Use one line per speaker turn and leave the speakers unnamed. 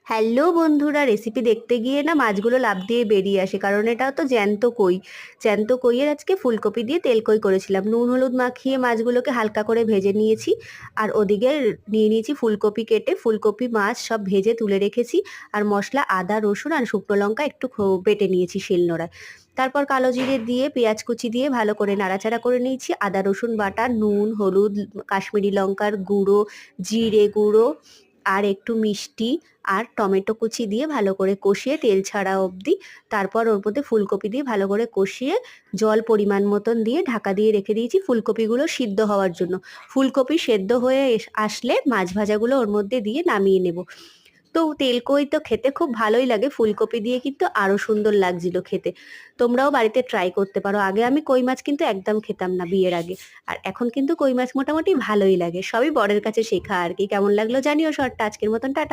Hello বন্ধুরা, recipe দেখতে গিয়ে না মাছগুলো লাফ দিয়ে বেরিয়ে আসে, কারণ এটাও তো জ্যান্ত কই। জ্যান্ত কইয়ের আজকে ফুলকপি দিয়ে তেল কই করেছিলাম। নুন হলুদ মাখিয়ে মাছগুলোকে হালকা করে ভেজে নিয়েছি। আর ওদিকে নিয়ে নিয়েছি ফুলকপি কেটে, ফুলকপি মাছ সব ভেজে তুলে রেখেছি। আর মশলা আদা রসুন আর শুকনো লঙ্কা একটু বেটে নিয়েছি শিলনোড়ায়। তারপর কালো জিরে দিয়ে পেঁয়াজ কুচি দিয়ে ভালো করে নাড়াচাড়া করে নিয়েছি। আদা রসুন বাটা, নুন হলুদ, কাশ্মীরি লঙ্কার গুঁড়ো, জিরে গুঁড়ো আর একটু মিষ্টি আর টমেটো কুচি দিয়ে ভালো করে কষিয়ে তেল ছাড়া অবধি, তারপর ওর মধ্যে ফুলকপি দিয়ে ভালো করে কষিয়ে জল পরিমাণ মতন দিয়ে ঢাকা দিয়ে রেখে দিয়েছি ফুলকপিগুলো সিদ্ধ হওয়ার জন্য। ফুলকপি সেদ্ধ হয়ে আসলে মাছ ভাজাগুলো ওর মধ্যে দিয়ে নামিয়ে নেব। তো তেলকই তো খেতে খুব ভালোই লাগে, ফুলকপি দিয়ে কিন্তু আরো সুন্দর লাগছিল খেতে। তোমরাও বাড়িতে ট্রাই করতে পারো। আগে আমি কই মাছ কিন্তু একদম খেতাম না বিয়ের আগে, আর এখন কিন্তু কই মাছ মোটামুটি ভালোই লাগে। সবই বরের কাছে শেখা আর কি। কেমন লাগলো জানিও শর্টটা। আজকের মতন টাটা।